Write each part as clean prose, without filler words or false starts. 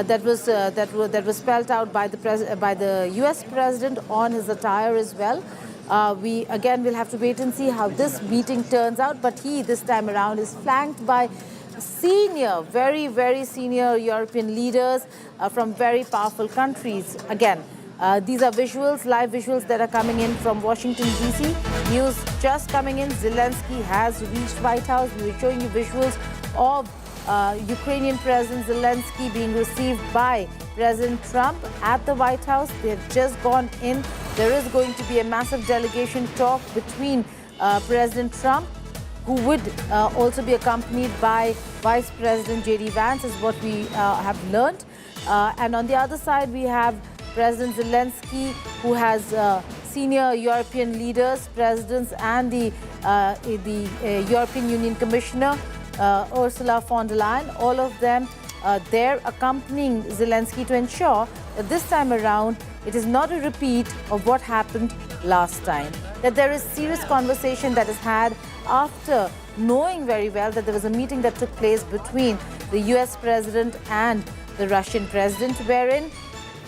that was spelled out by the U.S. president on his attire as well. We again will have to wait and see how this meeting turns out. But he this time around is flanked by senior, very, very senior European leaders from very powerful countries. Again, these are visuals, live visuals that are coming in from Washington, D.C. News just coming in. Zelensky has reached White House. We were showing you visuals of Ukrainian President Zelensky being received by President Trump at the White House. They have just gone in. There is going to be a massive delegation talk between President Trump, who would also be accompanied by Vice President J.D. Vance, is what we have learned. And on the other side, we have President Zelensky, who has senior European leaders, presidents, and the European Union Commissioner, Ursula von der Leyen, all of them there accompanying Zelensky to ensure that this time around it is not a repeat of what happened last time. That there is serious conversation that is had after knowing very well that there was a meeting that took place between the US president and the Russian president, wherein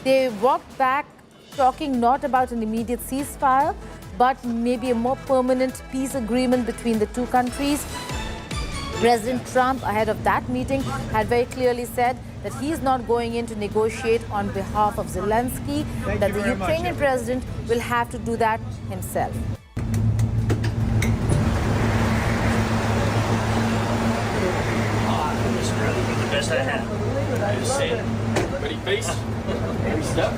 they walked back talking not about an immediate ceasefire, but maybe a more permanent peace agreement between the two countries. President Trump, ahead of that meeting, had very clearly said that he is not going in to negotiate on behalf of Zelensky, that the Ukrainian president will have to do that himself. The best I had. I just say it. Ready, face? Every step?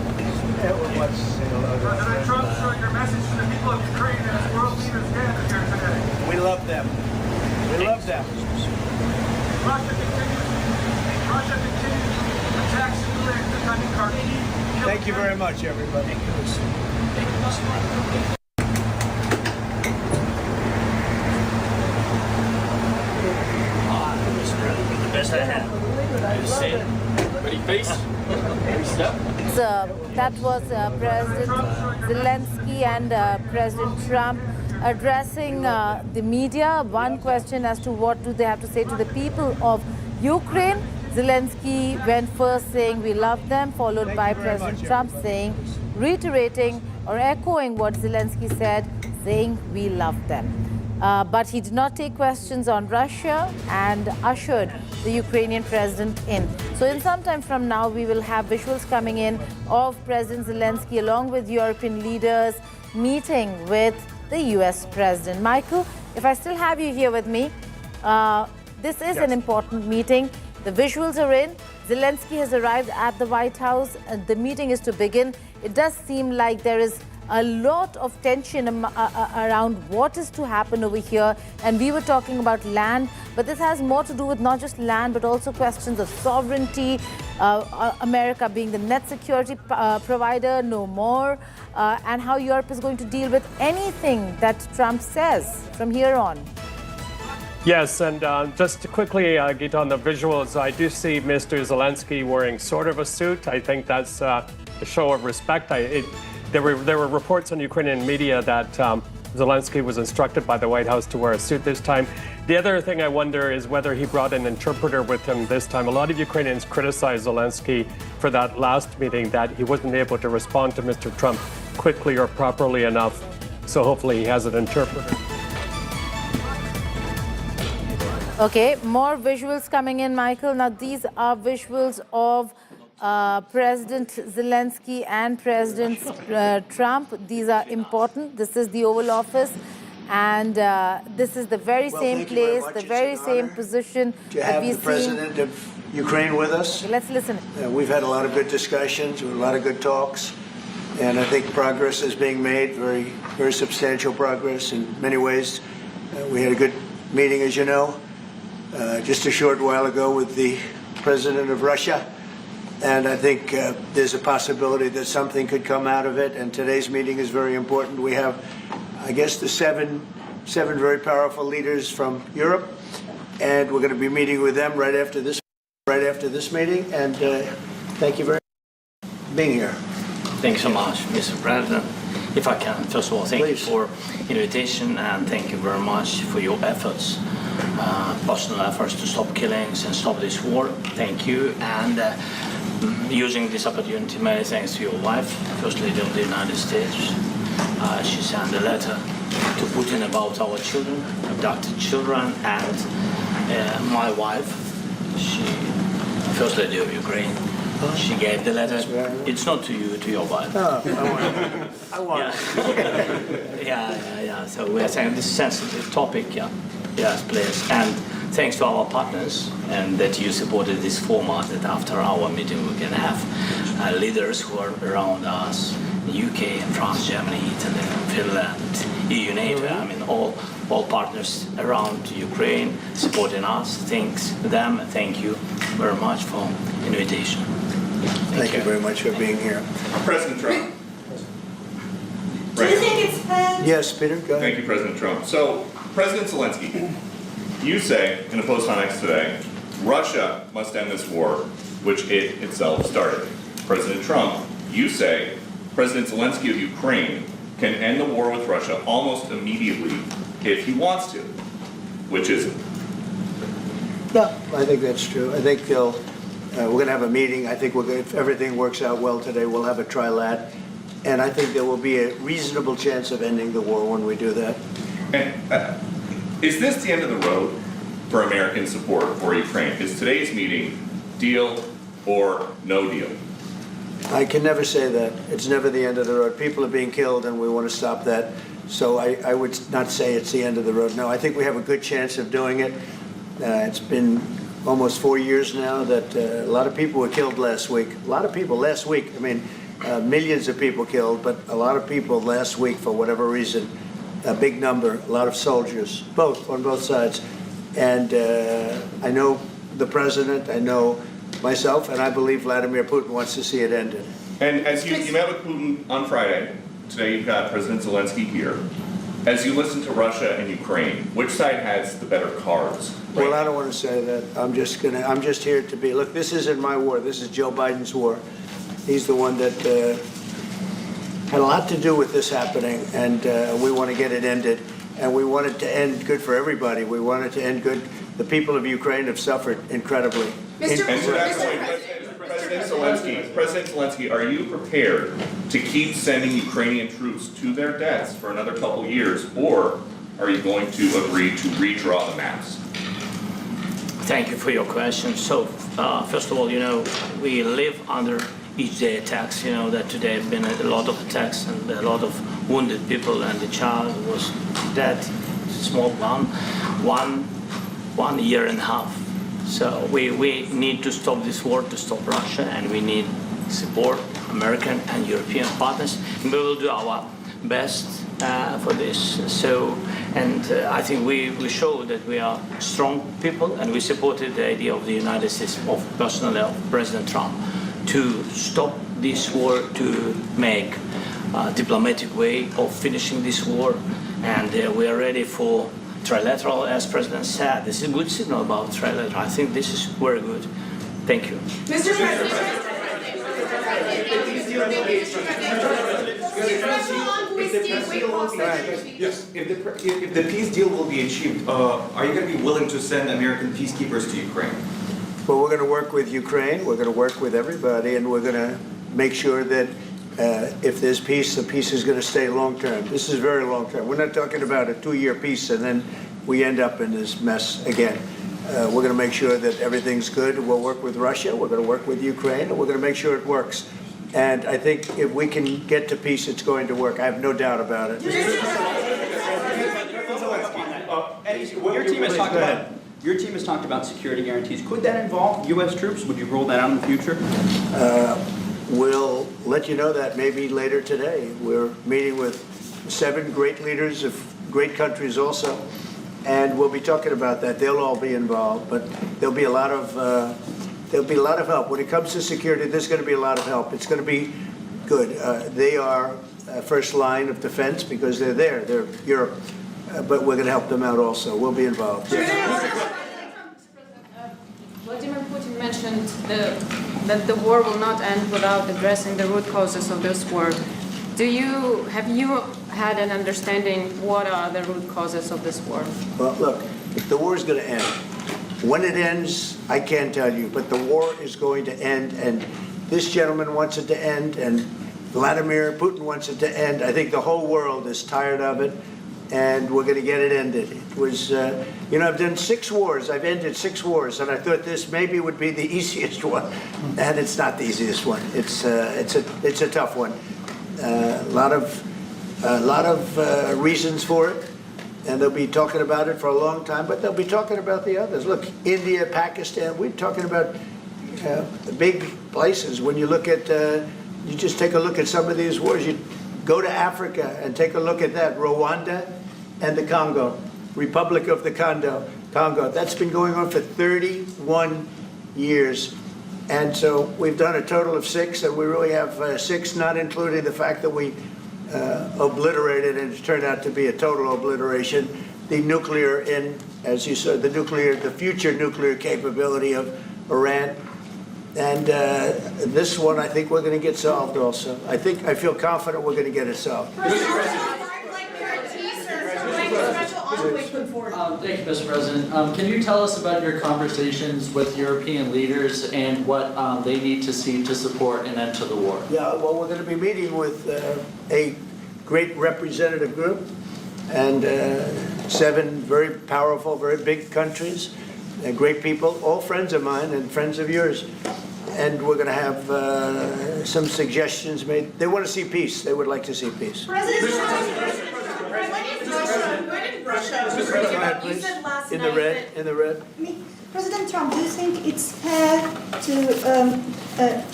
President Trump, sir, your message to the people of Ukraine as world leaders gather here today. We love them. We love them. Russia continues attacks defending Kharkiv. Thank you very much, everybody. The best I had. I just say it. Ready, face? Every step? That was President Zelensky and President Trump addressing the media. One question as to what do they have to say to the people of Ukraine. Zelensky went first saying we love them, followed by President Trump saying, reiterating or echoing what Zelensky said, saying we love them. But he did not take questions on Russia and ushered the Ukrainian president in. So in some time from now, we will have visuals coming in of President Zelensky along with European leaders meeting with the US president. Michael, if I still have you here with me, this is an important meeting. The visuals are in. Zelensky has arrived at the White House. The meeting is to begin. It does seem like there is a lot of tension around what is to happen over here. And we were talking about land, but this has more to do with not just land, but also questions of sovereignty, America being the net security provider, no more, and how Europe is going to deal with anything that Trump says from here on. Yes, and just to quickly get on the visuals, I do see Mr. Zelensky wearing sort of a suit. I think that's a show of respect. There were reports on Ukrainian media that Zelensky was instructed by the White House to wear a suit this time. The other thing I wonder is whether he brought an interpreter with him this time. A lot of Ukrainians criticized Zelensky for that last meeting, that he wasn't able to respond to Mr. Trump quickly or properly enough. So hopefully he has an interpreter. Okay, more visuals coming in, Michael. Now, these are visuals of President Zelensky and President Trump. These are important. This is the Oval Office, and this is the very same place, the very same position to have the President of Ukraine with us. Okay, let's listen. We've had a lot of good discussions, a lot of good talks, and I think progress is being made, very, very substantial progress in many ways. We had a good meeting, as you know, just a short while ago with the President of Russia. And I think there's a possibility that something could come out of it. And today's meeting is very important. We have, I guess, the seven very powerful leaders from Europe, and we're going to be meeting with them right after this meeting. And thank you very much for being here. Thanks so much, Mr. President. If I can, first of all, thank you for invitation, and thank you very much for your efforts, personal efforts to stop killings and stop this war. Thank you. And using this opportunity, many thanks to your wife, First Lady of the United States. She sent a letter to Putin about our children, abducted children, and my wife, she, First Lady of Ukraine, she gave the letter. It's not to you, to your wife. Oh, I want it. Yeah. So we are saying this is a sensitive topic, yeah. Yes, please. And thanks to our partners and that you supported this format, that after our meeting we can have leaders who are around us, UK, France, Germany, Italy, Finland, EU, NATO, I mean all partners around Ukraine supporting us. Thanks to them. Thank you very much for invitation. Thank you very much for being here. President Trump. Do you think it's fair? Yes, Peter, go ahead. Thank you, President Trump. So, President Zelenskyy, you say in a post on X today, Russia must end this war, which it itself started. President Trump, you say President Zelenskyy of Ukraine can end the war with Russia almost immediately if he wants to. Which is it? No, I think that's true. I think we're going to have a meeting. I think if everything works out well today, we'll have a trilat. And I think there will be a reasonable chance of ending the war when we do that. And is this the end of the road for American support for Ukraine? Is today's meeting deal or no deal? I can never say that. It's never the end of the road. People are being killed, and we want to stop that. So I would not say it's the end of the road. No, I think we have a good chance of doing it. It's been almost 4 years now that a lot of people were killed last week. A lot of people last week. I mean, millions of people killed, but a lot of people last week for whatever reason. A big number, a lot of soldiers, on both sides. And I know the president, I know myself, and I believe Vladimir Putin wants to see it ended. And as you met with Putin on Friday, today you've got President Zelenskyy here. As you listen to Russia and Ukraine, which side has the better cards? Right? Well, I don't want to say that. I'm just here to be. Look, this isn't my war. This is Joe Biden's war. He's the one that had a lot to do with this happening, and we want to get it ended. And we want it to end good for everybody. We want it to end good. The people of Ukraine have suffered incredibly. And to that point, President Zelenskyy, are you prepared to keep sending Ukrainian troops to their deaths for another couple years, or are you going to agree to redraw the maps? Thank you for your question. So, first of all, we live under each day attacks. That today have been a lot of attacks and a lot of wounded people, and the child was dead, small one year and a half. So we need to stop this war, to stop Russia, and we need support, American and European partners, and we will do our best for this. So, and I think we show that we are strong people, and we supported the idea of the United States, personally of President Trump, to stop this war, to make a diplomatic way of finishing this war, and we are ready for trilateral, as President said. This is a good signal about trilateral. I think this is very good. Thank you. Mr. President. Yes. If the peace deal will be achieved, are you going to be willing to send American peacekeepers to Ukraine? Well, we're going to work with Ukraine. We're going to work with everybody, and we're going to make sure that if there's peace, the peace is going to stay long-term. This is very long-term. We're not talking about a 2-year peace and then we end up in this mess again. We're going to make sure that everything's good. We'll work with Russia. We're going to work with Ukraine, and we're going to make sure it works. And I think if we can get to peace, it's going to work. I have no doubt about it. Your team has talked about security guarantees. Could that involve U.S. troops? Would you roll that out in the future? We'll let you know that maybe later today. We're meeting with 7 great leaders of great countries also, and we'll be talking about that. They'll all be involved, but there'll be a lot of help. When it comes to security, there's going to be a lot of help. It's going to be good. They are first line of defense because they're there. They're Europe, but we're going to help them out also. We'll be involved. Vladimir Putin mentioned that the war will not end without addressing the root causes of this war. Have you had an understanding what are the root causes of this war? Well, look, the war is going to end. When it ends, I can't tell you, but the war is going to end, and this gentleman wants it to end, and Vladimir Putin wants it to end. I think the whole world is tired of it, and we're going to get it ended. It was, I've done 6 wars. I've ended 6 wars, and I thought this maybe would be the easiest one, and it's not the easiest one. It's a tough one. A lot of reasons for it, and they'll be talking about it for a long time. But they'll be talking about the others. Look, India, Pakistan. We're talking about the big places. When you look at, you just take a look at some of these wars. You go to Africa and take a look at that. Rwanda and the Congo, Republic of the Congo. That's been going on for 31 years. And so we've done a total of 6, and we really have 6, not including the fact that we obliterated, and it turned out to be a total obliteration, the nuclear, as you said, the future nuclear capability of Iran. And this one, I think we're going to get solved also. I feel confident we're going to get it solved. Thank you, Mr. President. Can you tell us about your conversations with European leaders and what they need to see to support an end to the war? Yeah, well, we're going to be meeting with a great representative group and 7 very powerful, very big countries, and great people, all friends of mine and friends of yours. And we're going to have some suggestions made. They want to see peace. They would like to see peace. In the red. President Trump, do you think it's fair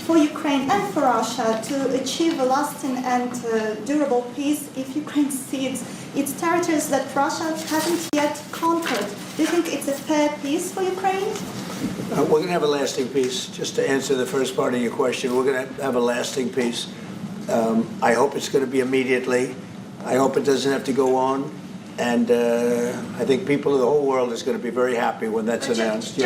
for Ukraine and for Russia to achieve a lasting and durable peace if Ukraine cedes its territories that Russia hasn't yet conquered? Do you think it's a fair peace for Ukraine? We're going to have a lasting peace. Just to answer the first part of your question, we're going to have a lasting peace. I hope it's going to be immediately. I hope it doesn't have to go on. And I think people of the whole world is going to be very happy when that's announced.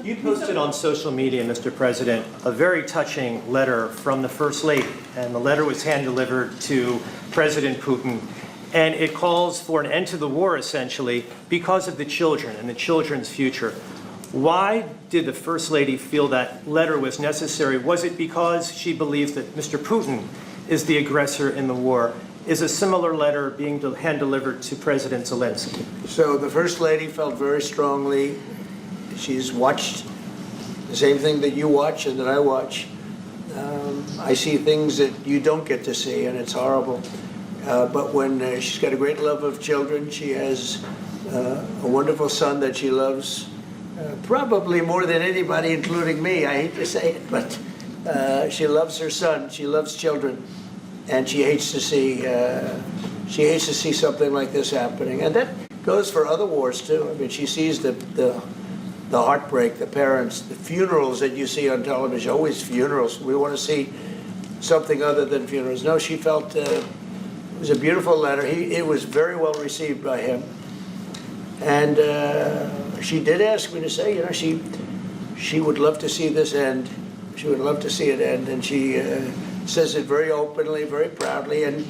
You posted on social media, Mr. President, a very touching letter from the First Lady. And the letter was hand-delivered to President Putin. And it calls for an end to the war, essentially, because of the children and the children's future. Why did the First Lady feel that letter was necessary? Was it because she believes that Mr. Putin is the aggressor in the war? Is a similar letter being hand-delivered to President Zelenskyy? So the First Lady felt very strongly. She's watched the same thing that you watch and that I watch. I see things that you don't get to see, and it's horrible. But when she's got a great love of children, she has a wonderful son that she loves, probably more than anybody, including me. I hate to say it, but she loves her son. She loves children. And she hates to see something like this happening, and that goes for other wars too. I mean, she sees the heartbreak, the parents, the funerals that you see on television. Always funerals. We want to see something other than funerals. No, she felt it was a beautiful letter. It was very well received by him, and she did ask me to say, she would love to see this end. She would love to see it end, and she says it very openly, very proudly, and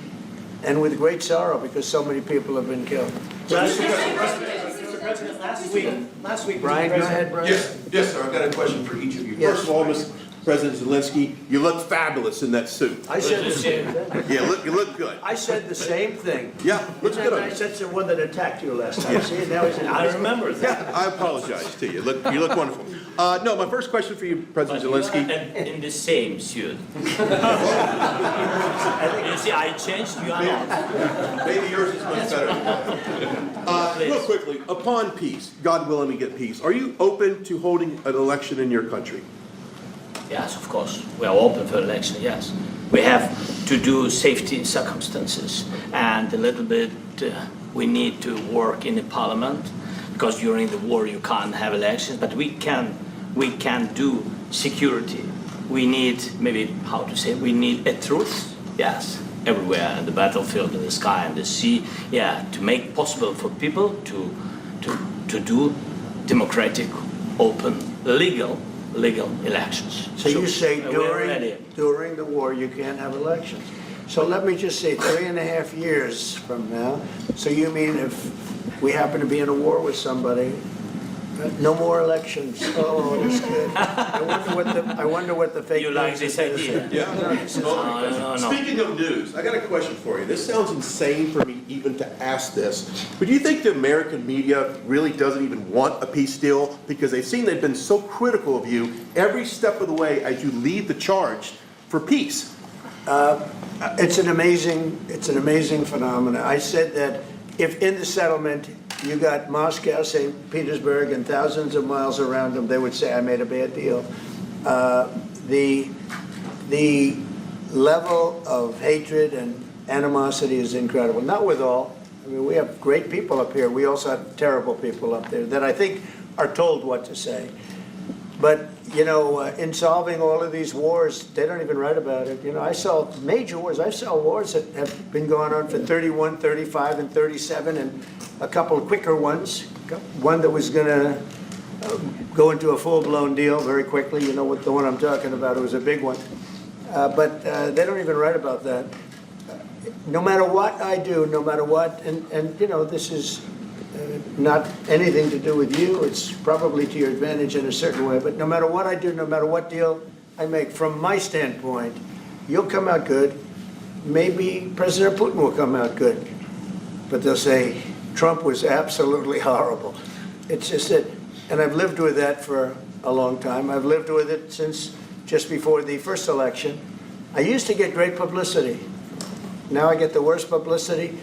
with great sorrow because so many people have been killed. Mr. President, last week, Brian, go ahead, Brian. Yes, sir. I've got a question for each of you. Yes. First of all, Mr. President Zelenskyy, you look fabulous in that suit. I said the same thing. Yeah, you look good. I said the same thing. Yeah, looks good. I said to the one that attacked you last time. See, now he's in. I remember that. Yeah, I apologize to you. You look wonderful. No, my first question for you, President Zelenskyy. In the same suit. You see, I changed, you are not. Maybe yours is much better. Real quickly, upon peace, God willing we get peace, are you open to holding an election in your country? Yes, of course. We are open for election, yes. We have to do safety circumstances, and a little bit we need to work in the parliament, because during the war you can't have elections, but we can do security. We need, we need a truth, yes, everywhere, in the battlefield, in the sky, in the sea, yeah, to make possible for people to do democratic, open, legal elections. So you say during the war you can't have elections. So let me just say 3.5 years from now. So you mean if we happen to be in a war with somebody, No more elections. Oh, that's good. I wonder what the fake You like news this is gonna idea? say. Yeah. No. Speaking of news, I got a question for you. This sounds insane for me even to ask this, but do you think the American media really doesn't even want a peace deal because they've been so critical of you every step of the way as you lead the charge for peace? It's an amazing phenomenon. I said that if in the settlement you got Moscow, St. Petersburg, and thousands of miles around them, they would say I made a bad deal. The level of hatred and animosity is incredible. Not with all. I mean, we have great people up here. We also have terrible people up there that I think are told what to say. But, you know, in solving all of these wars, they don't even write about it. You know, I saw major wars. I saw wars that have been going on for 31, 35, and 37, and a couple of quicker ones. One that was going to go into a full-blown deal very quickly. You know what the one I'm talking about. It was a big one. But they don't even write about that. No matter what I do, no matter what, and you know, this is not anything to do with you. It's probably to your advantage in a certain way. But no matter what I do, no matter what deal I make, from my standpoint, you'll come out good. Maybe President Putin will come out good. But they'll say, Trump was absolutely horrible. It's just that, and I've lived with that for a long time. I've lived with it since just before the first election. I used to get great publicity. Now I get the worst publicity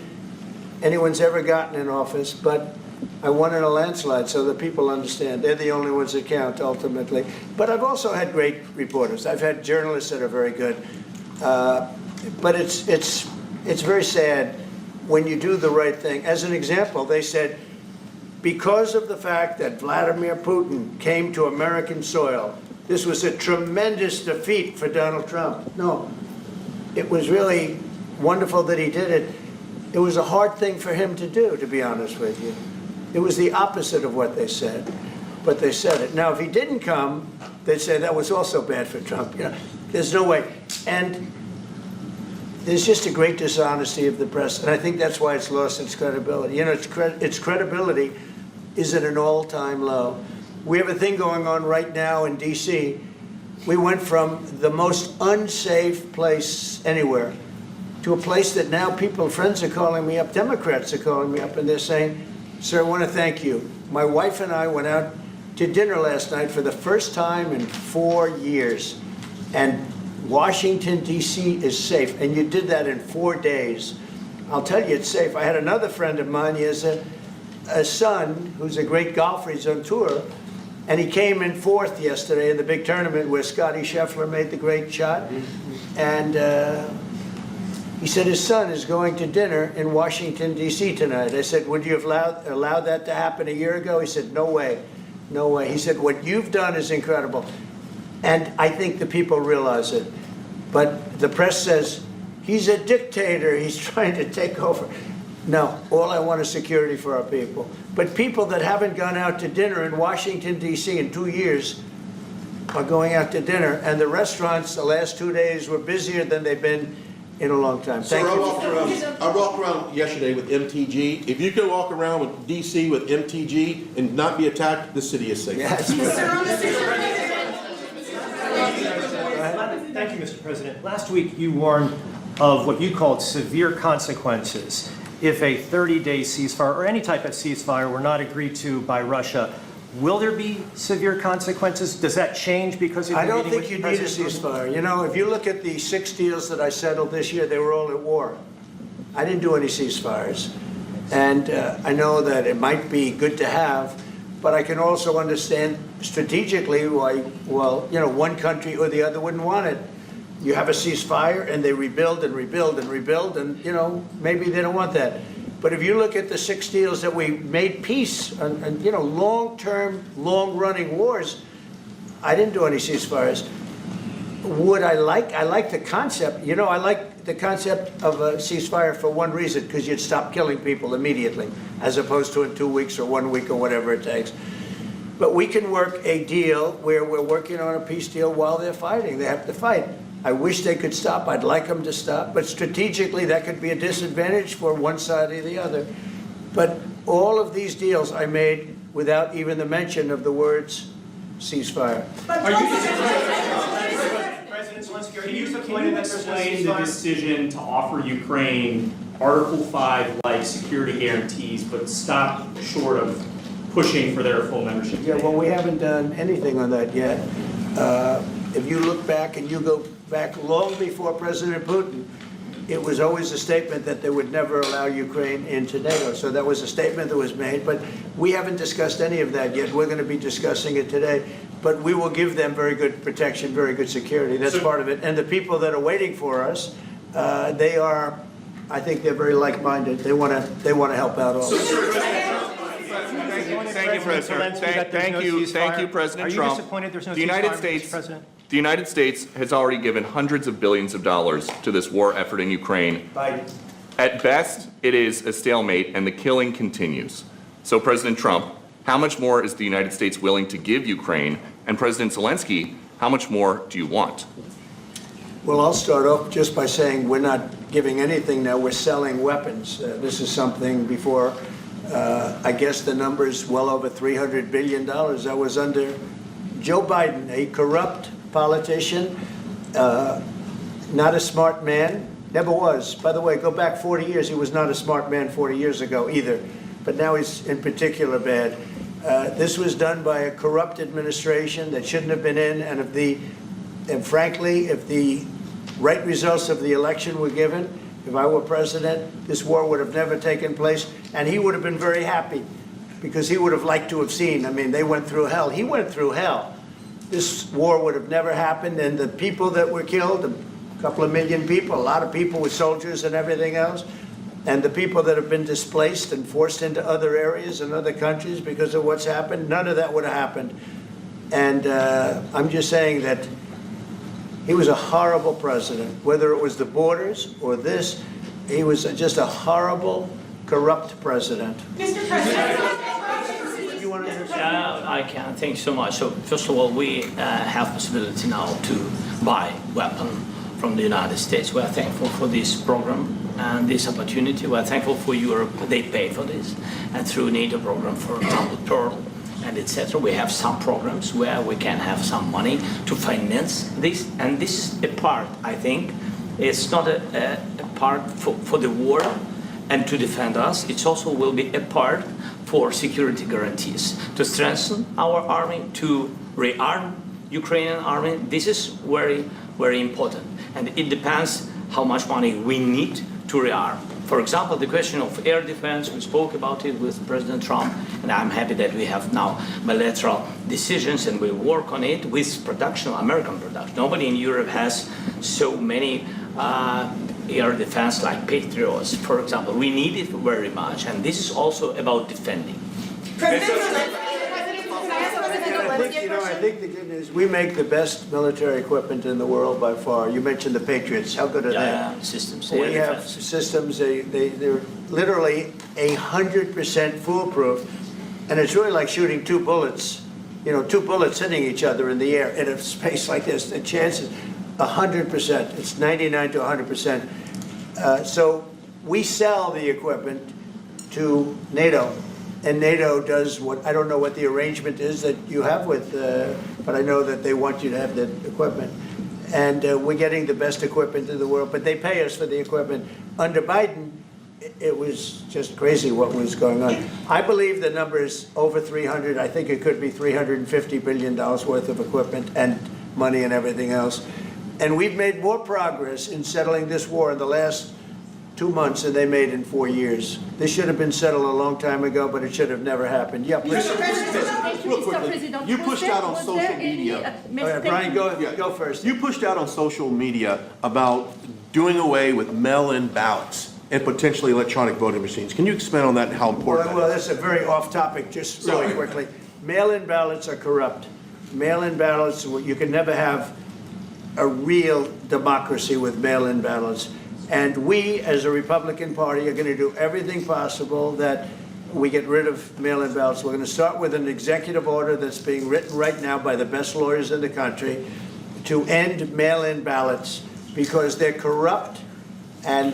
anyone's ever gotten in office, but I won in a landslide, so that people understand. They're the only ones that count, ultimately. But I've also had great reporters. I've had journalists that are very good. But it's very sad when you do the right thing. As an example, they said, because of the fact that Vladimir Putin came to American soil, this was a tremendous defeat for Donald Trump. No, it was really wonderful that he did it. It was a hard thing for him to do, to be honest with you. It was the opposite of what they said, but they said it. Now, if he didn't come, they'd say that was also bad for Trump. You know, there's no way. And there's just a great dishonesty of the press, and I think that's why it's lost its credibility. You know, its credibility is at an all-time low. We have a thing going on right now in D.C. We went from the most unsafe place anywhere to a place that now friends are calling me up, Democrats are calling me up, and they're saying, sir, I want to thank you. My wife and I went out to dinner last night for the first time in 4 years, and Washington, D.C. is safe, and you did that in 4 days. I'll tell you, it's safe. I had another friend of mine, he has a son who's a great golfer, he's on tour, and he came in fourth yesterday in the big tournament where Scotty Scheffler made the great shot, and he said his son is going to dinner in Washington, D.C. tonight. I said, would you have allowed that to happen a year ago? He said, no way, no way. He said, what you've done is incredible. And I think the people realize it. But the press says, he's a dictator, he's trying to take over. No, all I want is security for our people. But people that haven't gone out to dinner in Washington, D.C. in 2 years are going out to dinner. And the restaurants the last 2 days were busier than they've been in a long time. Sir, I walked around yesterday with MTG. If you can walk around with D.C. with MTG and not be attacked, the city is safe. Yes. Thank you, Mr. President. Last week, you warned of what you called severe consequences if a 30-day ceasefire or any type of ceasefire were not agreed to by Russia. Will there be severe consequences? Does that change because of I don't think you need a ceasefire. You know, if you look at the 6 deals that I settled this year, they were all at war. I didn't do any ceasefires. And I know that it might be good to have, but I can also understand strategically why, well, you know, one country or the other wouldn't want it. You have a ceasefire and they rebuild and rebuild and rebuild, and, you know, maybe they don't want that. But if you look at the 6 deals that we made peace and you know, long-term, long-running wars, I didn't do any ceasefires. Would I like the concept. You know, I like the concept of a ceasefire for one reason, because you'd stop killing people immediately, as opposed to in 2 weeks or 1 week or whatever it takes. But we can work a deal where we're working on a peace deal while they're fighting. They have to fight. I wish they could stop. I'd like them to stop. But strategically, that could be a disadvantage for one side or the other. But all of these deals I made without even the mention of the words ceasefire. President Zelenskyy, Can you explain the decision to offer Ukraine Article 5-like security guarantees, but stop short of pushing for their full membership? Yeah, well, we haven't done anything on that yet. If you look back and you go back long before President Putin, it was always a statement that they would never allow Ukraine into NATO. So that was a statement that was made, but we haven't discussed any of that yet. We're going to be discussing it today. But we will give them very good protection, very good security. That's part of it. And the people that are waiting for us, they are, I think they're very like-minded. They want to help out also. Thank you, President. Thank you, President Trump. Are you disappointed there's no The United ceasefire, States, Mr. President? The United States has already given hundreds of billions of dollars to this war effort in Ukraine. Biden. At best, it is a stalemate, and the killing continues. So, President Trump, how much more is the United States willing to give Ukraine? And President Zelensky, how much more do you want? Well, I'll start off just by saying we're not giving anything now. We're selling weapons. This is something before, I guess the number is well over $300 billion. That was under Joe Biden, a corrupt politician, not a smart man, never was. By the way, go back 40 years, he was not a smart man 40 years ago either. But now he's in particular bad. This was done by a corrupt administration that shouldn't have been in, and frankly, if the right results of the election were given, if I were president, this war would have never taken place, and he would have been very happy, because he would have liked to have seen. I mean, they went through hell. He went through hell. This war would have never happened, and the people that were killed, a couple of million people, a lot of people with soldiers and everything else, and the people that have been displaced and forced into other areas and other countries because of what's happened, none of that would have happened. And I'm just saying that he was a horrible president, whether it was the borders or this. He was just a horrible, corrupt president. Mr. President. I can. Thank you so much. So first of all, we have possibility now to buy weapon from the United States. We are thankful for this program and this opportunity. We are thankful for Europe. They pay for this, and through NATO program, for example, Pearl and etc. We have some programs where we can have some money to finance this, and this is a part. I think it's not a part for the war and to defend us. It also will be a part for security guarantees, to strengthen our army, to rearm Ukrainian army. This is very, very important. And it depends how much money we need to rearm. For example, the question of air defense, we spoke about it with President Trump, and I'm happy that we have now bilateral decisions and we work on it with production, American production. Nobody in Europe has so many air defense like Patriots, for example. We need it very much, and this is also about defending. I think the good news, we make the best military equipment in the world by far. You mentioned the Patriots. How good are they? Systems. We have systems, they're literally 100% foolproof. And it's really like shooting two bullets, two bullets hitting each other in the air in a space like this. The chances, 100%. It's 99 to 100%. So we sell the equipment to NATO. And NATO does what, I don't know what the arrangement is that you have with, but I know that they want you to have the equipment. And we're getting the best equipment in the world, but they pay us for the equipment. Under Biden, it was just crazy what was going on. I believe the number is over 300. I think it could be $350 billion worth of equipment and money and everything else. And we've made more progress in settling this war in the last 2 months than they made in 4 years. This should have been settled a long time ago, but it should have never happened. Yeah, please. Real quickly, you pushed out on social media. Brian, go first. You pushed out on social media about doing away with mail-in ballots and potentially electronic voting machines. Can you expand on that and how important Well, that is? that's a very off-topic, just really quickly. Mail-in ballots are corrupt. Mail-in ballots, you can never have a real democracy with mail-in ballots. And we, as a Republican Party, are going to do everything possible that we get rid of mail-in ballots. We're going to start with an executive order that's being written right now by the best lawyers in the country to end mail-in ballots because they're corrupt and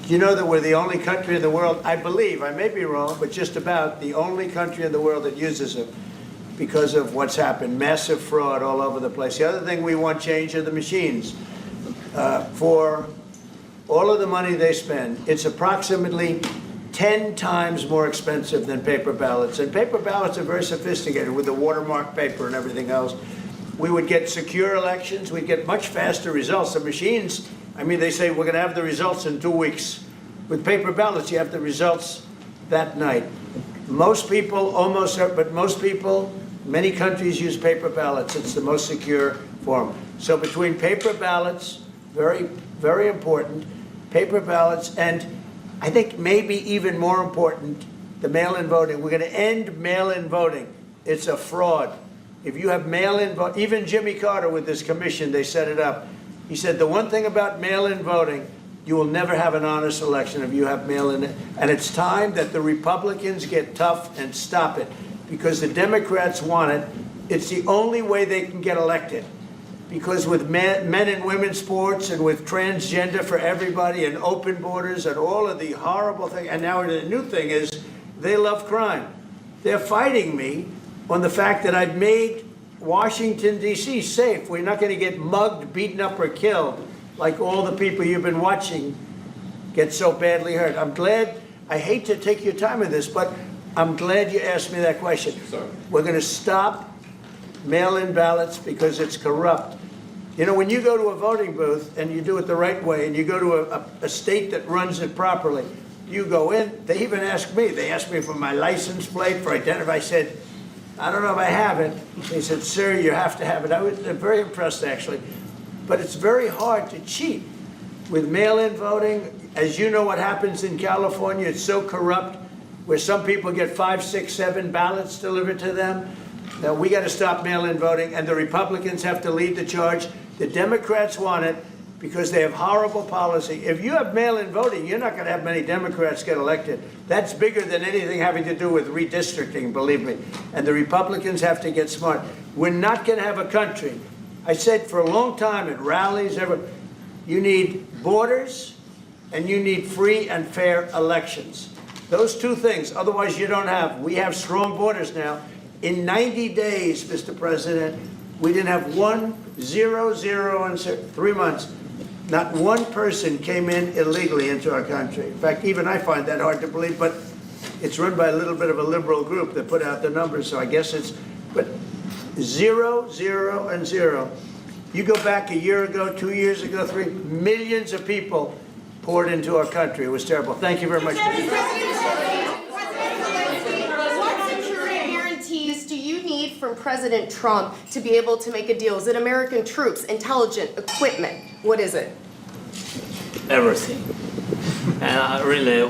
you know that we're the only country in the world, I believe, I may be wrong, but just about the only country in the world that uses them because of what's happened. Massive fraud all over the place. The other thing we want changed are the machines. For all of the money they spend, it's approximately 10 times more expensive than paper ballots. And paper ballots are very sophisticated with the watermark paper and everything else. We would get secure elections. We'd get much faster results. The machines, I mean, they say we're going to have the results in 2 weeks. With paper ballots, you have the results that night. Most people, but most people, many countries use paper ballots. It's the most secure form. So between paper ballots, very, very important, paper ballots, and I think maybe even more important, the mail-in voting. We're going to end mail-in voting. It's a fraud. If you have mail-in vote, even Jimmy Carter with this commission, they set it up. He said the one thing about mail-in voting, you will never have an honest election if you have mail-in. And it's time that the Republicans get tough and stop it because the Democrats want it. It's the only way they can get elected. Because with men and women's sports and with transgender for everybody and open borders and all of the horrible things, and now the new thing is they love crime. They're fighting me on the fact that I've made Washington, D.C. safe. We're not going to get mugged, beaten up, or killed like all the people you've been watching get so badly hurt. I'm glad, I hate to take your time with this, but I'm glad you asked me that question. Sorry. We're going to stop mail-in ballots because it's corrupt. You know, when you go to a voting booth and you do it the right way and you go to a state that runs it properly, you go in, they even ask me, they asked me for my license plate, for identity. I said, I don't know if I have it. They said, sir, you have to have it. I was very impressed, actually. But it's very hard to cheat with mail-in voting. As you know what happens in California, it's so corrupt, where some people get 5, 6, 7 ballots delivered to them. Now, we got to stop mail-in voting, and the Republicans have to lead the charge. The Democrats want it because they have horrible policy. If you have mail-in voting, you're not going to have many Democrats get elected. That's bigger than anything having to do with redistricting, believe me. And the Republicans have to get smart. We're not going to have a country. I said for a long time at rallies, you need borders and you need free and fair elections. Those two things, otherwise you don't have. We have strong borders now. In 90 days, Mr. President, we didn't have 0, 0, and 3 months. Not one person came in illegally into our country. In fact, even I find that hard to believe, but it's run by a little bit of a liberal group that put out the numbers, so I guess it's, but 0, 0, and 0. You go back a year ago, 2 years ago, 3 millions of people poured into our country. It was terrible. Thank you very much. Do you need from President Trump to be able to make a deal? Is it American troops, intelligence, equipment? What is it? Everything. And really,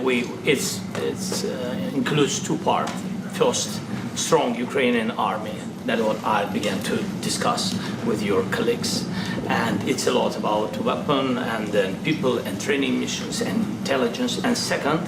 it includes 2 parts. First, strong Ukrainian army. That's what I began to discuss with your colleagues. And it's a lot about weapon and then people and training missions and intelligence. And second,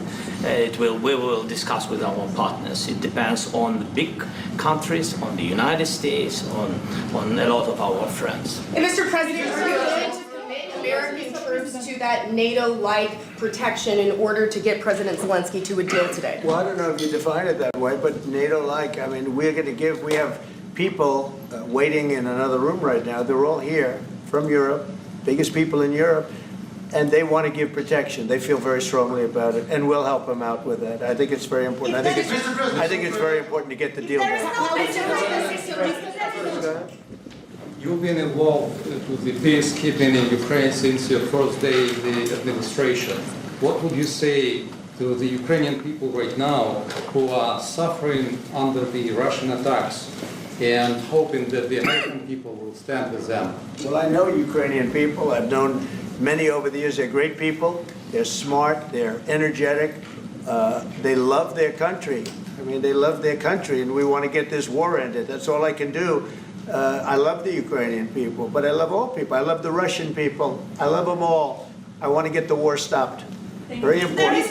we will discuss with our partners. It depends on the big countries, on the United States, on a lot of our friends. And Mr. President, are you willing to commit American troops to that NATO-like protection in order to get President Zelenskyy to a deal today? Well, I don't know if you define it that way, but NATO-like, I mean, we're going to give, we have people waiting in another room right now. They're all here from Europe, biggest people in Europe, and they want to give protection. They feel very strongly about it, and we'll help them out with that. I think it's very important. I think it's very important to get the deal done. You've been involved with the peacekeeping in Ukraine since your first day in the administration. What would you say to the Ukrainian people right now who are suffering under the Russian attacks and hoping that the American people will stand with them? Well, I know Ukrainian people. I've known many over the years. They're great people. They're smart. They're energetic. They love their country. I mean, they love their country, and we want to get this war ended. That's all I can do. I love the Ukrainian people, but I love all people. I love the Russian people. I love them all. I want to get the war stopped. Very important.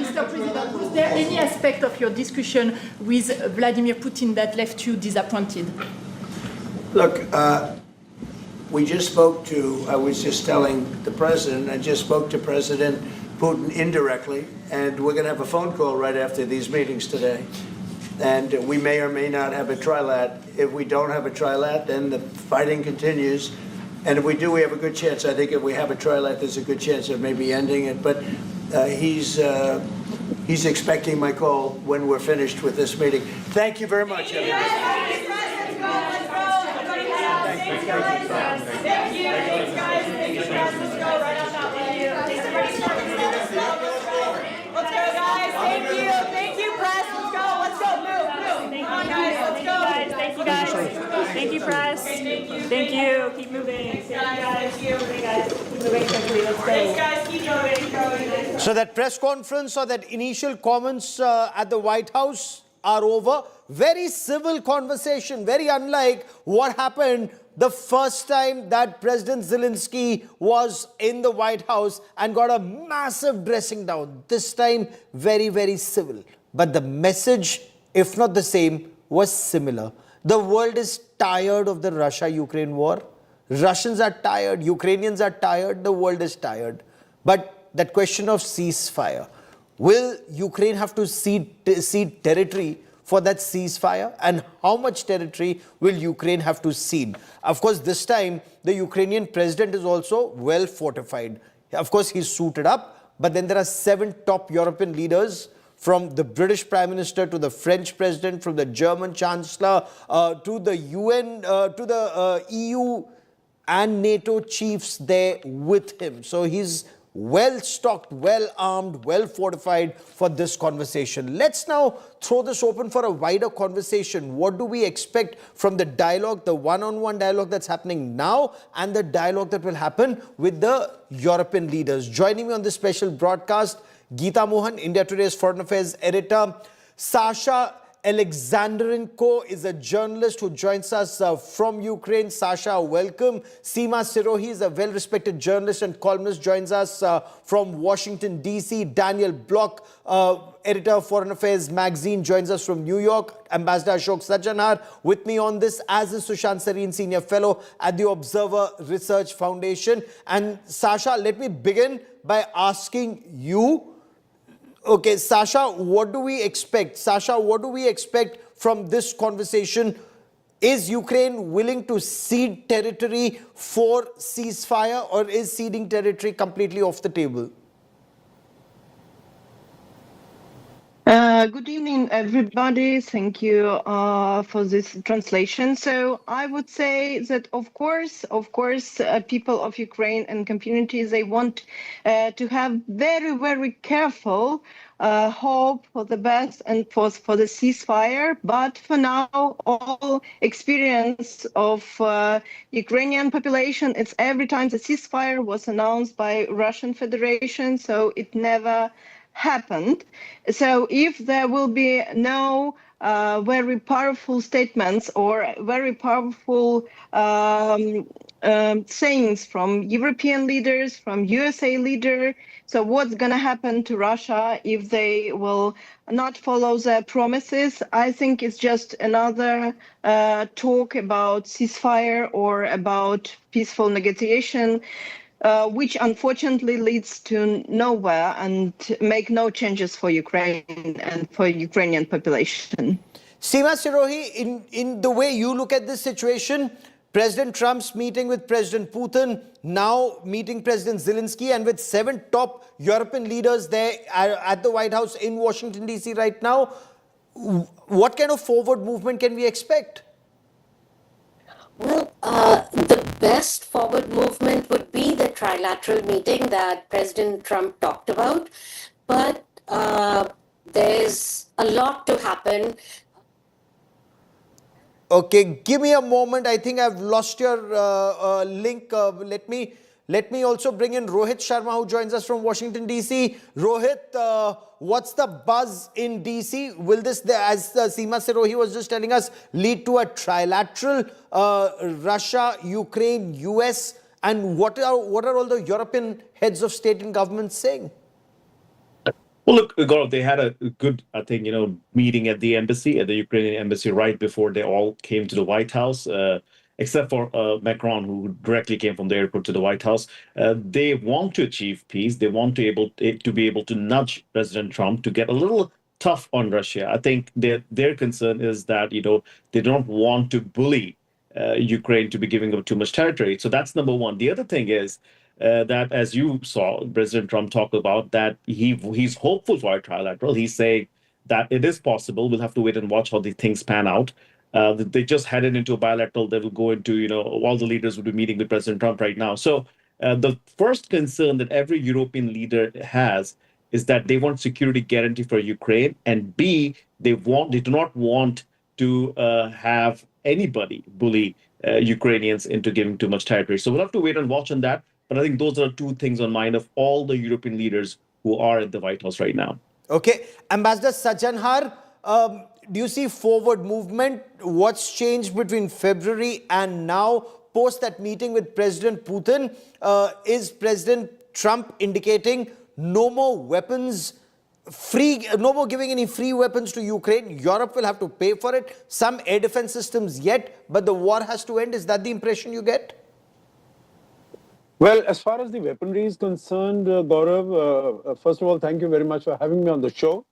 Mr. President, was there any aspect of your discussion with Vladimir Putin that left you disappointed? Look, we just spoke to, I was just telling the president, I just spoke to President Putin indirectly, and we're going to have a phone call right after these meetings today. And we may or may not have a trilat. If we don't have a trilat, then the fighting continues. And if we do, we have a good chance. I think if we have a trilat, there's a good chance of maybe ending it. But he's expecting my call when we're finished with this meeting. Thank you very much, everybody. Thank you, press. Thank you. Keep moving. Thank you, guys. Keep moving quickly. Let's go. Thanks, guys. Keep moving. So that press conference or that initial comments at the White House are over. Very civil conversation, very unlike what happened the first time that President Zelenskyy was in the White House and got a massive dressing down. This time, very, very civil. But the message, if not the same, was similar. The world is tired of the Russia-Ukraine war. Russians are tired, Ukrainians are tired, the world is tired. But that question of ceasefire, will Ukraine have to cede territory for that ceasefire? And how much territory will Ukraine have to cede? Of course, this time, the Ukrainian president is also well fortified. Of course, he's suited up, but then there are 7 top European leaders, from the British Prime Minister to the French President, from the German Chancellor to the UN, to the EU and NATO chiefs there with him. So he's well stocked, well armed, well fortified for this conversation. Let's now throw this open for a wider conversation. What do we expect from the dialogue, the one-on-one dialogue that's happening now and the dialogue that will happen with the European leaders? Joining me on this special broadcast, Geeta Mohan, India Today's Foreign Affairs editor. Sasha Alexandrenko is a journalist who joins us from Ukraine. Sasha, welcome. Seema Sirohi is a well-respected journalist and columnist, joins us from Washington, D.C. Daniel Block, editor of Foreign Affairs magazine, joins us from New York. Ambassador Ashok Sajjanar with me on this, as is Sushant Sareen, senior fellow at the Observer Research Foundation. And Sasha, let me begin by asking you, okay, Sasha, what do we expect? Sasha, what do we expect from this conversation? Is Ukraine willing to cede territory for ceasefire, or is ceding territory completely off the table? Good evening, everybody. Thank you for this translation. So I would say that, of course, people of Ukraine and communities, they want to have very, very careful hope for the best and for the ceasefire. But for now, all experience of Ukrainian population, it's every time the ceasefire was announced by Russian Federation, so it never happened. So if there will be no very powerful statements or very powerful sayings from European leaders, from USA leader, so what's going to happen to Russia if they will not follow their promises? I think it's just another talk about ceasefire or about peaceful negotiation, which unfortunately leads to nowhere and make no changes for Ukraine and for Ukrainian population. Seema Sirohi, in the way you look at this situation, President Trump's meeting with President Putin, now meeting President Zelenskyy, and with 7 top European leaders there at the White House in Washington, D.C. right now, what kind of forward movement can we expect? Well, the best forward movement would be the trilateral meeting that President Trump talked about. But there's a lot to happen. Okay, give me a moment. I think I've lost your link. Let me also bring in Rohit Sharma, who joins us from Washington, D.C. Rohit, what's the buzz in D.C.? Will this, as Seema Sirohi was just telling us, lead to a trilateral Russia, Ukraine, US? And what are all the European heads of state and government saying? Well, look, Gaurav, they had a good, I think, meeting at the embassy, at the Ukrainian embassy, right before they all came to the White House. except for Macron, who directly came from the airport to the White House. They want to achieve peace. They want to be able to nudge President Trump to get a little tough on Russia. I think their concern is that they don't want to bully Ukraine to be giving up too much territory. So that's number one. The other thing is that, as you saw President Trump talk about, that he's hopeful for a trilateral. He's saying that it is possible. We'll have to wait and watch how the things pan out. They just headed into a bilateral. They will go into, all the leaders will be meeting with President Trump right now. So the first concern that every European leader has is that they want security guarantee for Ukraine, and B, they do not want to have anybody bully Ukrainians into giving too much territory. So we'll have to wait and watch on that. But I think those are two things on mind of all the European leaders who are at the White House right now. Okay. Ambassador Sajanhar, do you see forward movement? What's changed between February and now, post that meeting with President Putin? Is President Trump indicating no more weapons, no more giving any free weapons to Ukraine? Europe will have to pay for it. Some air defense systems yet, but the war has to end. Is that the impression you get? Well, as far as the weaponry is concerned, Gaurav, first of all, thank you very much for having me on the show.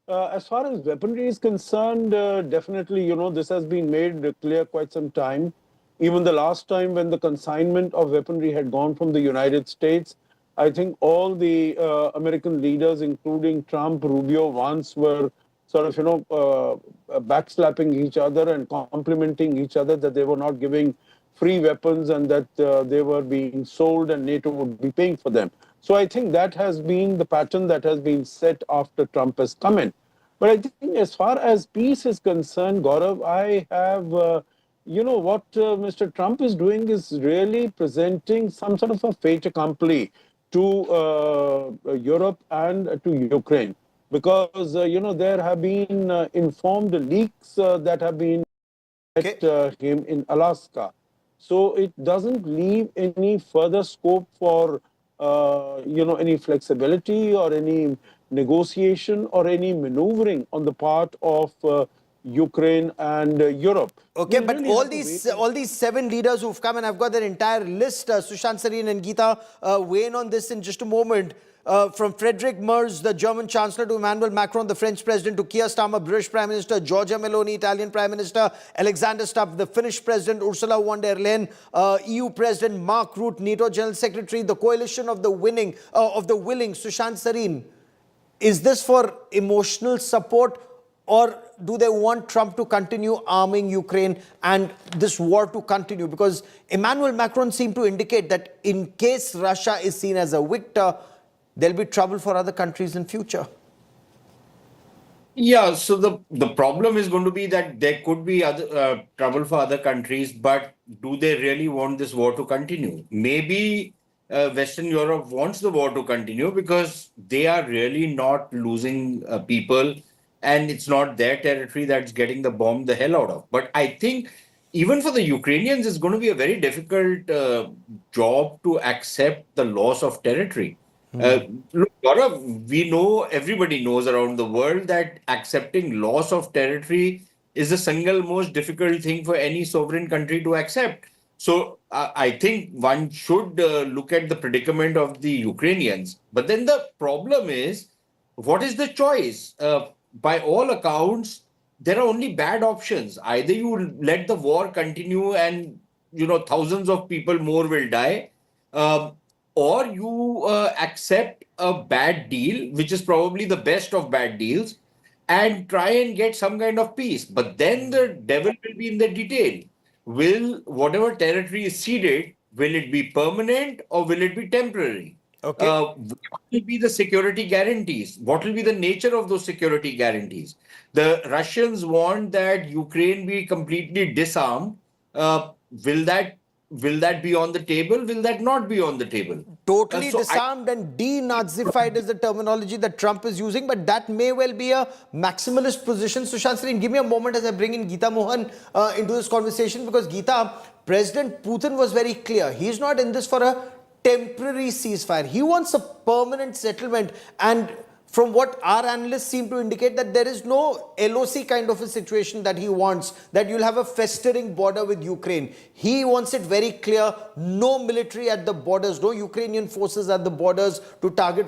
As far as weaponry is concerned, definitely, this has been made clear quite some time. Even the last time when the consignment of weaponry had gone from the United States, I think all the American leaders, including Trump, Rubio, Vance, were sort of, backslapping each other and complimenting each other that they were not giving free weapons and that they were being sold and NATO would be paying for them. So I think that has been the pattern that has been set after Trump has come in. But I think as far as peace is concerned, Gaurav, I have, what Mr. Trump is doing is really presenting some sort of a fait accompli to Europe and to Ukraine. Because, there have been informed leaks that have been at him in Alaska. So it doesn't leave any further scope for, any flexibility or any negotiation or any maneuvering on the part of Ukraine and Europe. Okay, but all these 7 leaders who've come, and I've got their entire list, Sushant Sareen and Geeta weigh in on this in just a moment. From Friedrich Merz, the German Chancellor, to Emmanuel Macron, the French President, to Keir Starmer, British Prime Minister, Giorgia Meloni, Italian Prime Minister, Alexander Stubb, the Finnish President, Ursula von der Leyen, EU President Mark Rutte, NATO General Secretary, the coalition of the willing, Sushant Sareen. Is this for emotional support, or do they want Trump to continue arming Ukraine and this war to continue? Because Emmanuel Macron seemed to indicate that in case Russia is seen as a victor, there'll be trouble for other countries in future. Yeah, so the problem is going to be that there could be other trouble for other countries, but do they really want this war to continue? Maybe Western Europe wants the war to continue because they are really not losing people, and it's not their territory that's getting the bomb the hell out of. But I think even for the Ukrainians, it's going to be a very difficult job to accept the loss of territory. Look, Gaurav, we know, everybody knows around the world that accepting loss of territory is the single most difficult thing for any sovereign country to accept. So I think one should look at the predicament of the Ukrainians. But then the problem is, what is the choice? By all accounts, there are only bad options. Either you let the war continue and, thousands of people more will die, or you accept a bad deal, which is probably the best of bad deals, and try and get some kind of peace. But then the devil will be in the detail. Will whatever territory is ceded, will it be permanent or will it be temporary? Okay. What will be the security guarantees? What will be the nature of those security guarantees? The Russians want that Ukraine be completely disarmed. Will that be on the table? Will that not be on the table? Totally disarmed and denazified is the terminology that Trump is using, but that may well be a maximalist position. Sushant Sareen, give me a moment as I bring in Geeta Mohan into this conversation, because Geeta, President Putin was very clear. He's not in this for a temporary ceasefire. He wants a permanent settlement, and from what our analysts seem to indicate, that there is no LOC kind of a situation that he wants, that you'll have a festering border with Ukraine. He wants it very clear, no military at the borders, no Ukrainian forces at the borders to target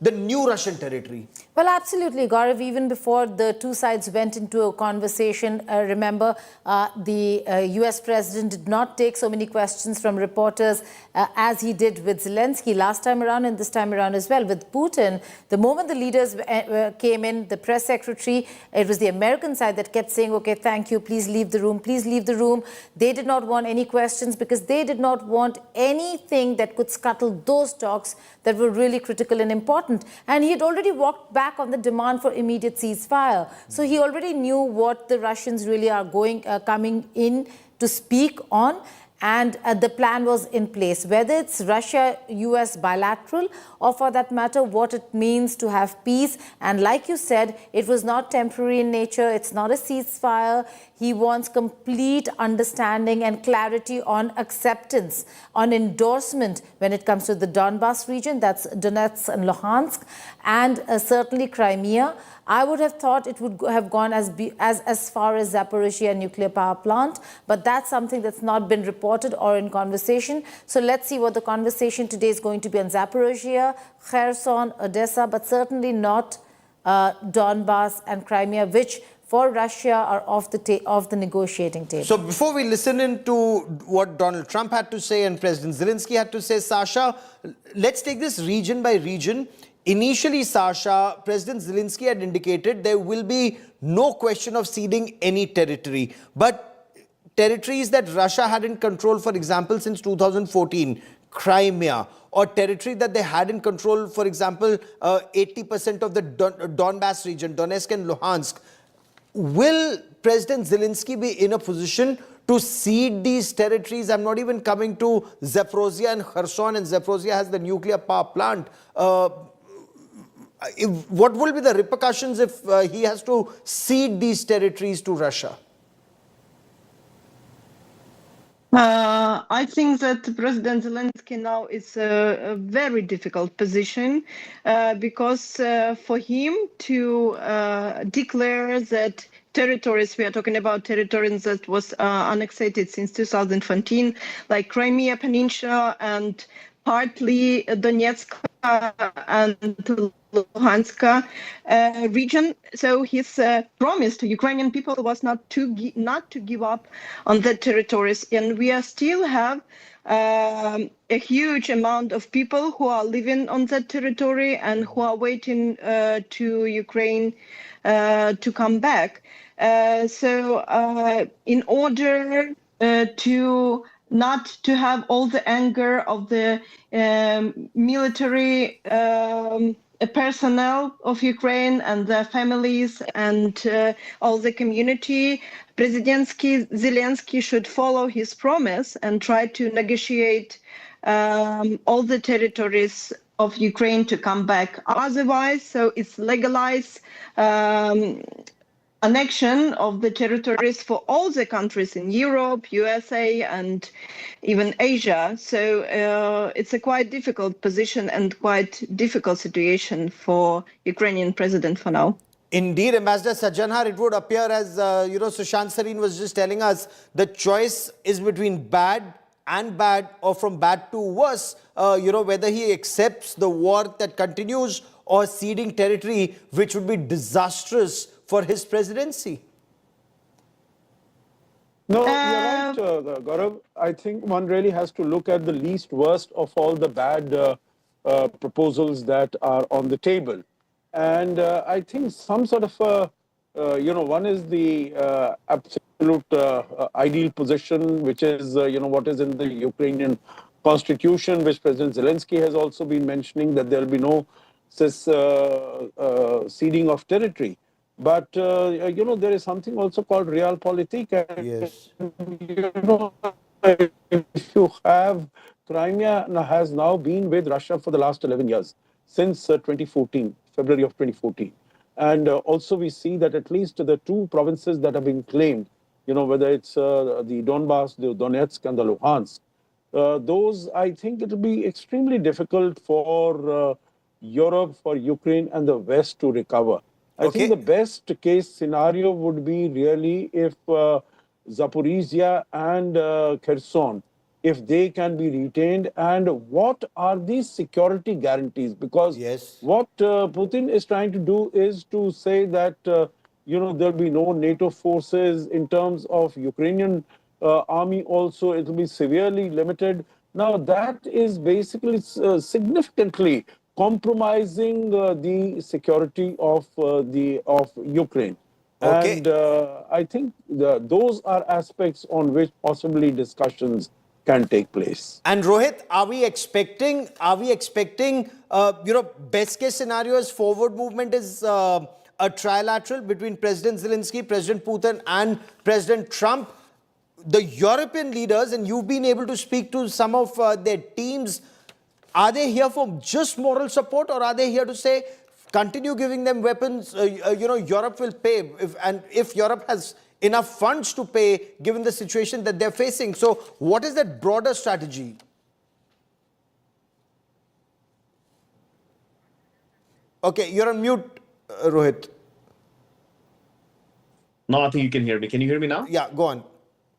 the new Russian territory. Well, absolutely, Gaurav. Even before the two sides went into a conversation, remember, the US president did not take so many questions from reporters as he did with Zelensky last time around and this time around as well. With Putin, the moment the leaders came in, the press secretary, it was the American side that kept saying, okay, thank you, please leave the room, please leave the room. They did not want any questions because they did not want anything that could scuttle those talks that were really critical and important. And he had already walked back on the demand for immediate ceasefire. So he already knew what the Russians really are coming in to speak on. And the plan was in place, whether it's Russia-US bilateral or for that matter, what it means to have peace. And like you said, it was not temporary in nature. It's not a ceasefire. He wants complete understanding and clarity on acceptance, on endorsement when it comes to the Donbas region, that's Donetsk and Luhansk, and certainly Crimea. I would have thought it would have gone as far as Zaporizhia nuclear power plant, but that's something that's not been reported or in conversation. So let's see what the conversation today is going to be on Zaporizhia, Kherson, Odessa, but certainly not Donbas and Crimea, which for Russia are off the negotiating table. So before we listen into what Donald Trump had to say and President Zelensky had to say, Sasha, let's take this region by region. Initially, Sasha, President Zelensky had indicated there will be no question of ceding any territory. But territories that Russia had in control, for example, since 2014, Crimea, or territory that they had in control, for example, 80% of the Donbas region, Donetsk and Luhansk, will President Zelensky be in a position to cede these territories? I'm not even coming to Zaporizhia and Kherson, and Zaporizhia has the nuclear power plant. What will be the repercussions if he has to cede these territories to Russia? I think that President Zelensky now is a very difficult position because for him to declare that territories, we are talking about territories that was annexated since 2014, like Crimea Peninsula and partly Donetsk and Luhansk region. So his promise to Ukrainian people was not to give up on the territories, and we are still have a huge amount of people who are living on that territory and who are waiting to Ukraine to come back. So in order to not to have all the anger of the military personnel of Ukraine and their families and all the community, President Zelensky should follow his promise and try to negotiate all the territories of Ukraine to come back. Otherwise, so it's legalized annexion of the territories for all the countries in Europe, USA, and even Asia. So it's a quite difficult position and quite difficult situation for Ukrainian president for now. Indeed, Ambassador Sajjanhar, it would appear as, Sushant Sareen was just telling us, the choice is between bad and bad or from bad to worse, whether he accepts the war that continues or ceding territory, which would be disastrous for his presidency. No, you're right, Gaurav. I think one really has to look at the least worst of all the bad proposals that are on the table. And I think some sort of, one is the absolute ideal position, which is, what is in the Ukrainian constitution, which President Zelensky has also been mentioning, that there will be no ceding of territory. But, there is something also called realpolitik. And, yes. If you have, Crimea has now been with Russia for the last 11 years, since 2014, February of 2014. And also we see that at least the two provinces that have been claimed, whether it's the Donbas, the Donetsk and the Luhansk, those, I think it will be extremely difficult for Europe, for Ukraine and the West to recover. I think the best case scenario would be really if Zaporizhia and Kherson, if they can be retained, and what are these security guarantees? Because what Putin is trying to do is to say that there'll be no NATO forces. In terms of Ukrainian army also, it will be severely limited. Now that is basically significantly compromising the security of Ukraine. And I think those are aspects on which possibly discussions can take place. And Rohit, are we expecting, best case scenario is forward movement is a trilateral between President Zelenskyy, President Putin and President Trump? The European leaders, and you've been able to speak to some of their teams, are they here for just moral support, or are they here to say, continue giving them weapons, Europe will pay, if Europe has enough funds to pay, given the situation that they're facing? So what is that broader strategy? Okay, you're on mute, Rohit. No, I think you can hear me. Can you hear me now? Yeah, go on.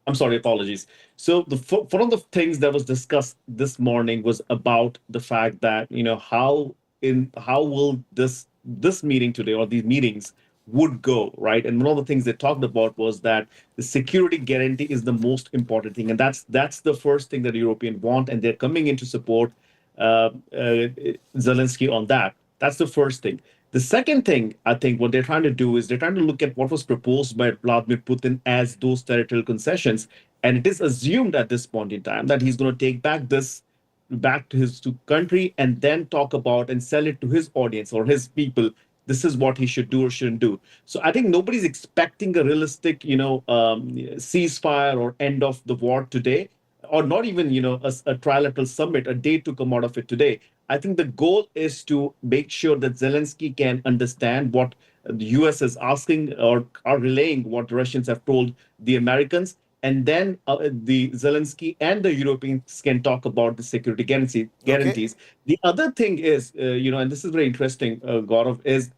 I'm sorry, apologies. So one of the things that was discussed this morning was about the fact that, how will this meeting today, or these meetings, would go, right? And one of the things they talked about was that the security guarantee is the most important thing, and that's the first thing that Europeans want, and they're coming in to support Zelenskyy on that. That's the first thing. The second thing, I think, what they're trying to do is they're trying to look at what was proposed by Vladimir Putin as those territorial concessions, and it is assumed at this point in time that he's going to take back to his country and then talk about and sell it to his audience or his people. This is what he should do or shouldn't do. So I think nobody's expecting a realistic, ceasefire or end of the war today, or not even, a trilateral summit, a date to come out of it today. I think the goal is to make sure that Zelenskyy can understand what the US is asking or are relaying what the Russians have told the Americans. And then the Zelenskyy and the Europeans can talk about the security guarantees. The other thing is, and this is very interesting, Gaurav, is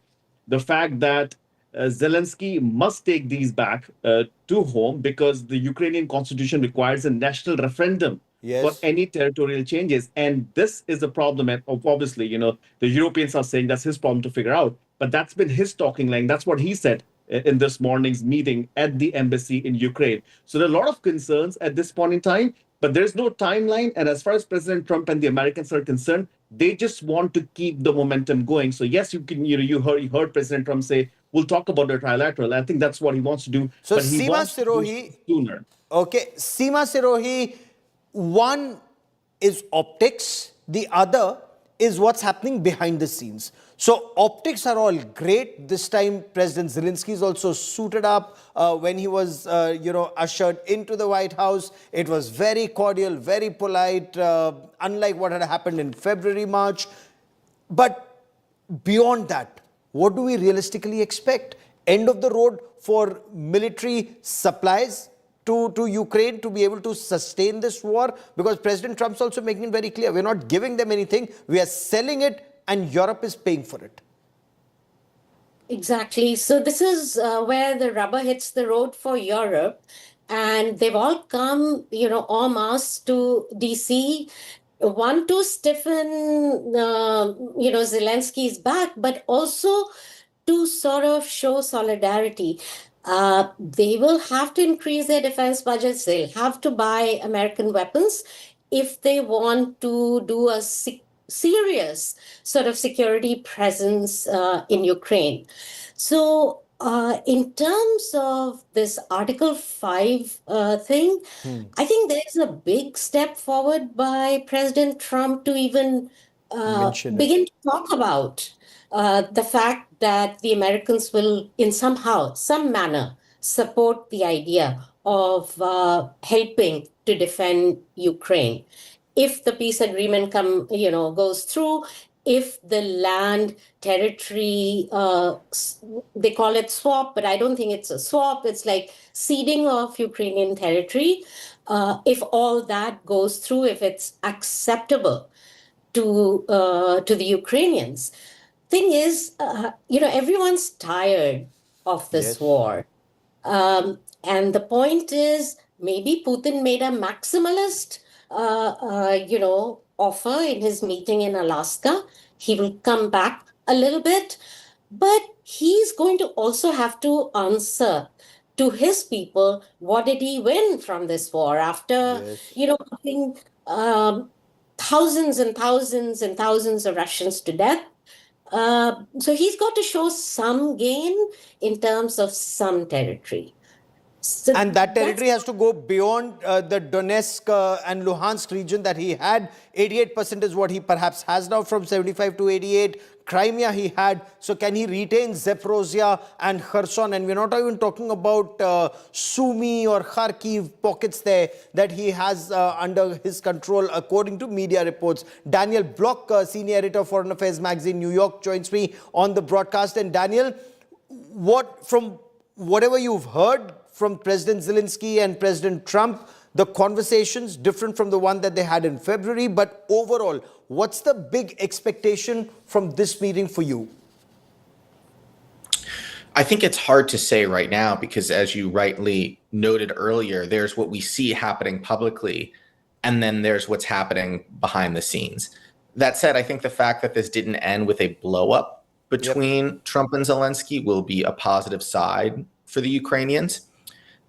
the fact that Zelenskyy must take these back to home, because the Ukrainian constitution requires a national referendum for any territorial changes. And this is a problem. And obviously, the Europeans are saying that's his problem to figure out. But that's been his talking line. That's what he said in this morning's meeting at the embassy in Ukraine. So there are a lot of concerns at this point in time, but there's no timeline. And as far as President Trump and the Americans are concerned, they just want to keep the momentum going. So yes, you heard President Trump say, we'll talk about the trilateral. I think that's what he wants to do. So but he Seema wants Sirohi, to do sooner. Okay, Seema Sirohi, one is optics, the other is what's happening behind the scenes. So optics are all great. This time, President Zelenskyy is also suited up. When he was, ushered into the White House, it was very cordial, very polite, unlike what had happened in February, March. But beyond that, what do we realistically expect? End of the road for military supplies to Ukraine to be able to sustain this war? Because President Trump's also making it very clear, we're not giving them anything, we are selling it, and Europe is paying for it. Exactly. So this is where the rubber hits the road for Europe. And they've all come, en masse to DC. One, to stiffen, Zelensky's back, but also to sort of show solidarity. They will have to increase their defense budgets. They'll have to buy American weapons if they want to do a serious sort of security presence in Ukraine. So in terms of this Article 5 thing, I think there's a big step forward by President Trump to even begin to talk about the fact that the Americans will, in some manner, support the idea of helping to defend Ukraine. If the peace agreement goes through, if the land territory, they call it swap, but I don't think it's a swap. It's like ceding of Ukrainian territory. If all that goes through, if it's acceptable to the Ukrainians. Thing is, everyone's tired of this war. And the point is, maybe Putin made a maximalist, offer in his meeting in Alaska. He will come back a little bit, but he's going to also have to answer to his people, what did he win from this war after, putting thousands and thousands and thousands of Russians to death. So he's got to show some gain in terms of some territory. So and that territory has to go beyond the Donetsk and Luhansk region that he had. 88% is what he perhaps has now, from 75 to 88. Crimea he had. So can he retain Zaporozhye and Kherson? And we're not even talking about Sumy or Kharkiv pockets there that he has under his control, according to media reports. Daniel Block, senior editor of Foreign Affairs magazine, New York, joins me on the broadcast. And Daniel, from whatever you've heard from President Zelenskyy and President Trump, the conversations different from the one that they had in February, but overall, what's the big expectation from this meeting for you? I think it's hard to say right now because, as you rightly noted earlier, there's what we see happening publicly, and then there's what's happening behind the scenes. That said, I think the fact that this didn't end with a blow-up between Trump and Zelenskyy will be a positive side for the Ukrainians.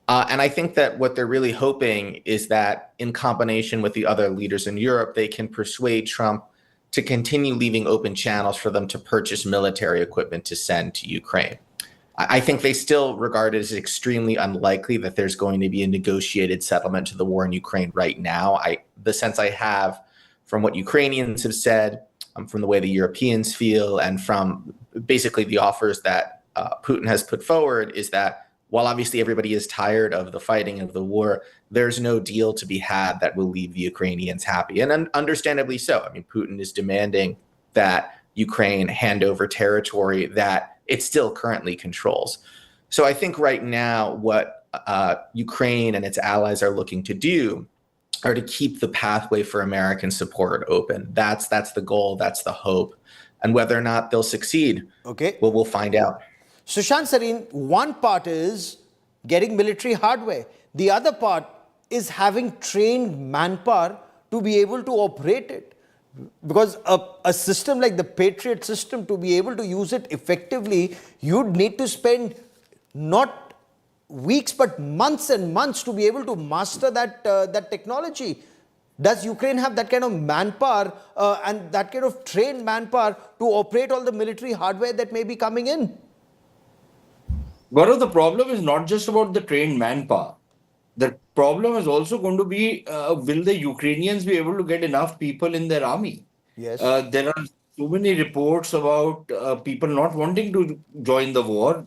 And I think that what they're really hoping is that, in combination with the other leaders in Europe, they can persuade Trump to continue leaving open channels for them to purchase military equipment to send to Ukraine. I think they still regard it as extremely unlikely that there's going to be a negotiated settlement to the war in Ukraine right now. The sense I have from what Ukrainians have said, from the way the Europeans feel, and from basically the offers that Putin has put forward, is that while obviously everybody is tired of the fighting of the war, there's no deal to be had that will leave the Ukrainians happy. And understandably so. I mean, Putin is demanding that Ukraine hand over territory that it still currently controls. So I think right now what Ukraine and its allies are looking to do are to keep the pathway for American support open. That's the goal. That's the hope. And whether or not they'll succeed, well, we'll find out. Sushant Sareen, one part is getting military hardware. The other part is having trained manpower to be able to operate it. Because a system like the Patriot system, to be able to use it effectively, you'd need to spend not weeks but months and months to be able to master that technology. Does Ukraine have that kind of manpower and that kind of trained manpower to operate all the military hardware that may be coming in? Gaurav, the problem is not just about the trained manpower. The problem is also going to be, will the Ukrainians be able to get enough people in their army? Yes. There are so many reports about people not wanting to join the war.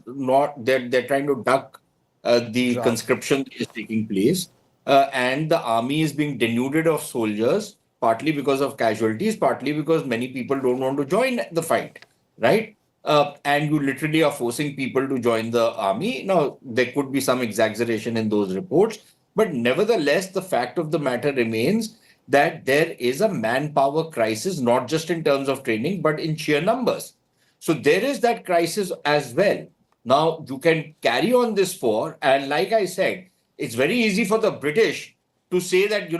They're trying to duck the conscription that is taking place. And the army is being denuded of soldiers, partly because of casualties, partly because many people don't want to join the fight, right? And you literally are forcing people to join the army. Now, there could be some exaggeration in those reports, but nevertheless, the fact of the matter remains that there is a manpower crisis, not just in terms of training, but in sheer numbers. So there is that crisis as well. Now, you can carry on this war, and like I said, it's very easy for the British to say that,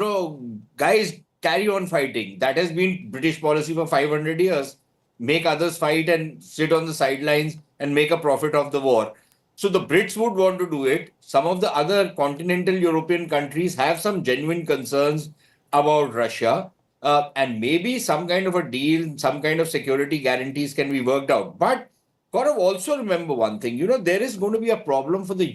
guys, carry on fighting. That has been British policy for 500 years. Make others fight and sit on the sidelines and make a profit of the war. So the Brits would want to do it. Some of the other continental European countries have some genuine concerns about Russia. And maybe some kind of a deal, some kind of security guarantees can be worked out. But Gaurav, also remember one thing, there is going to be a problem for the